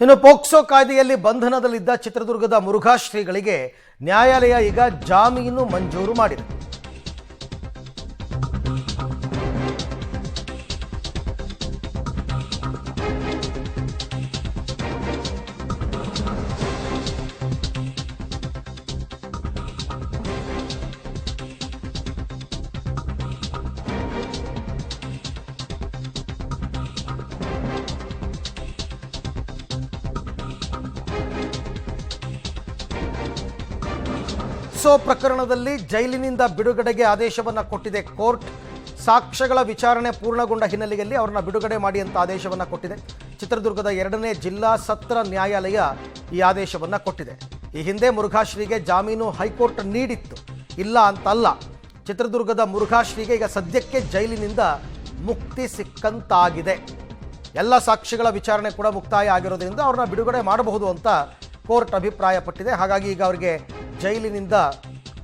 ಇನ್ನು ಪೋಕ್ಸೋ ಕಾಯ್ದೆಯಲ್ಲಿ ಬಂಧನದಲ್ಲಿದ್ದ ಚಿತ್ರದುರ್ಗದ ಮುರುಘಾ ಶ್ರೀಗಳಿಗೆ ನ್ಯಾಯಾಲಯ ಈಗ ಜಾಮೀನು ಮಂಜೂರು ಮಾಡಿದೆ. ಪ್ರಕರಣದಲ್ಲಿ ಜೈಲಿನಿಂದ ಬಿಡುಗಡೆಗೆ ಆದೇಶವನ್ನು ಕೊಟ್ಟಿದೆ ಕೋರ್ಟ್. ಸಾಕ್ಷ್ಯಗಳ ವಿಚಾರಣೆ ಪೂರ್ಣಗೊಂಡ ಹಿನ್ನೆಲೆಯಲ್ಲಿ ಅವರನ್ನು ಬಿಡುಗಡೆ ಮಾಡಿ ಅಂತ ಆದೇಶವನ್ನು ಕೊಟ್ಟಿದೆ. ಚಿತ್ರದುರ್ಗದ 2ನೇ ಜಿಲ್ಲಾ ಸತ್ರ ನ್ಯಾಯಾಲಯ ಈ ಆದೇಶವನ್ನು ಕೊಟ್ಟಿದೆ. ಈ ಹಿಂದೆ ಮುರುಘಾಶ್ರೀಗೆ ಜಾಮೀನು ಹೈಕೋರ್ಟ್ ನೀಡಿತ್ತು, ಇಲ್ಲ ಅಂತಲ್ಲ. ಚಿತ್ರದುರ್ಗದ ಮುರುಘಾಶ್ರೀಗೆ ಈಗ ಸದ್ಯಕ್ಕೆ ಜೈಲಿನಿಂದ ಮುಕ್ತಿ ಸಿಕ್ಕಂತಾಗಿದೆ. ಎಲ್ಲ ಸಾಕ್ಷ್ಯಗಳ ವಿಚಾರಣೆ ಕೂಡ ಮುಕ್ತಾಯ ಆಗಿರೋದ್ರಿಂದ ಅವ್ರನ್ನ ಬಿಡುಗಡೆ ಮಾಡಬಹುದು ಅಂತ ಕೋರ್ಟ್ ಅಭಿಪ್ರಾಯಪಟ್ಟಿದೆ. ಹಾಗಾಗಿ ಈಗ ಅವರಿಗೆ ಜೈಲಿನಿಂದ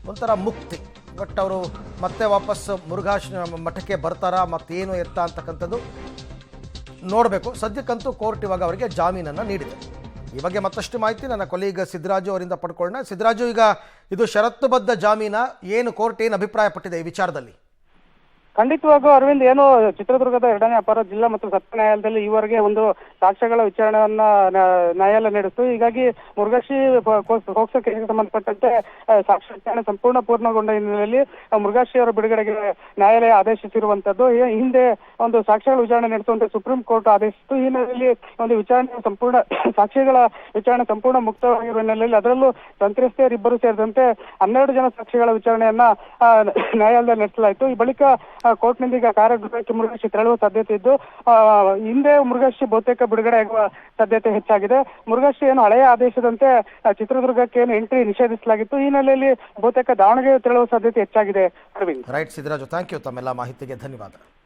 ಒಂಥರ ಮುಕ್ತಿ. ಬಟ್ ಅವರು ಮತ್ತೆ ವಾಪಸ್ ಮುರುಘಾ ಮಠಕ್ಕೆ ಬರ್ತಾರಾ, ಮತ್ತೇನು ಎತ್ತ ಅಂತಕ್ಕಂಥದ್ದು ನೋಡಬೇಕು. ಸದ್ಯಕ್ಕಂತೂ ಕೋರ್ಟ್ ಇವಾಗ ಅವರಿಗೆ ಜಾಮೀನನ್ನು ನೀಡಿದೆ. ಈ ಬಗ್ಗೆ ಮತ್ತಷ್ಟು ಮಾಹಿತಿ ನನ್ನ ಕೊಲೀಗ್ ಸಿದ್ದರಾಜು ಅವರಿಂದ ಪಡ್ಕೊಳ್ಳೋಣ. ಸಿದ್ದರಾಜು, ಈಗ ಇದು ಷರತ್ತುಬದ್ಧ ಜಾಮೀನ, ಏನು ಕೋರ್ಟ್ ಏನು ಅಭಿಪ್ರಾಯಪಟ್ಟಿದೆ ಈ ವಿಚಾರದಲ್ಲಿ? ಖಂಡಿತವಾಗೂ ಅರವಿಂದ್, ಏನು ಚಿತ್ರದುರ್ಗದ 2ನೇ ಅಪರ ಜಿಲ್ಲಾ ಮತ್ತು ಸತ್ರ ನ್ಯಾಯಾಲಯದಲ್ಲಿ ಈವರೆಗೆ ಒಂದು ಸಾಕ್ಷ್ಯಗಳ ವಿಚಾರಣೆಯನ್ನ ನ್ಯಾಯಾಲಯ ನಡೆಸಿತು. ಹೀಗಾಗಿ ಮುರುಘಾಶ್ರೀ ಪೋಕ್ಸೋ ಕೇಸಿಗೆ ಸಂಬಂಧಪಟ್ಟಂತೆ ಸಾಕ್ಷ್ಯ ವಿಚಾರಣೆ ಸಂಪೂರ್ಣ ಪೂರ್ಣಗೊಂಡ ಹಿನ್ನೆಲೆಯಲ್ಲಿ ಮುರುಘಾಶ್ರೀ ಅವರ ಬಿಡುಗಡೆಗೆ ನ್ಯಾಯಾಲಯ ಆದೇಶಿಸಿರುವಂತದ್ದು. ಹಿಂದೆ ಒಂದು ಸಾಕ್ಷ್ಯಗಳ ವಿಚಾರಣೆ ನಡೆಸುವಂತೆ ಸುಪ್ರೀಂ ಕೋರ್ಟ್ ಆದೇಶಿಸಿತು. ಈ ಹಿನ್ನೆಲೆಯಲ್ಲಿ ಒಂದು ವಿಚಾರಣೆ ಸಂಪೂರ್ಣ ಸಾಕ್ಷಿಗಳ ವಿಚಾರಣೆ ಸಂಪೂರ್ಣ ಮುಕ್ತವಾಗಿರುವ ಹಿನ್ನೆಲೆಯಲ್ಲಿ ಅದರಲ್ಲೂ ಸಂತ್ರಸ್ತೆಯರಿಬ್ಬರು ಸೇರಿದಂತೆ 12 ಜನ ಸಾಕ್ಷಿಗಳ ವಿಚಾರಣೆಯನ್ನ ನ್ಯಾಯಾಲಯದಲ್ಲಿ ನಡೆಸಲಾಯಿತು. ಈ ಬಳಿಕ ಕೋರ್ಟ್ನಿಂದ ಈಗ ಕಾರಾಗೃಹಕ್ಕೆ ಮುರುಘಾಶ್ರೀ ತೆರಳುವ ಸಾಧ್ಯತೆ ಇದ್ದು, ಹಿಂದೆ ಮುರುಘಾಶ್ರೀ ಬಹುತೇಕ ಬಿಡುಗಡೆ ಆಗುವ ಸಾಧ್ಯತೆ ಹೆಚ್ಚಾಗಿದೆ. ಮುರುಘಾಶ್ರೀ ಏನು ಹಳೆಯ ಆದೇಶದಂತೆ ಚಿತ್ರದುರ್ಗಕ್ಕೆ ಏನು ಎಂಟ್ರಿ ನಿಷೇಧಿಸಲಾಗಿತ್ತು. ಈ ಹಿನ್ನೆಲೆಯಲ್ಲಿ ಬಹುತೇಕ ದಾವಣಗೆರೆ ತೆರಳುವ ಸಾಧ್ಯತೆ ಹೆಚ್ಚಾಗಿದೆ. Arvind. Right Siddaraju, thank you. ತಮ್ಮೆಲ್ಲ ಮಾಹಿತಿಗೆ ಧನ್ಯವಾದ.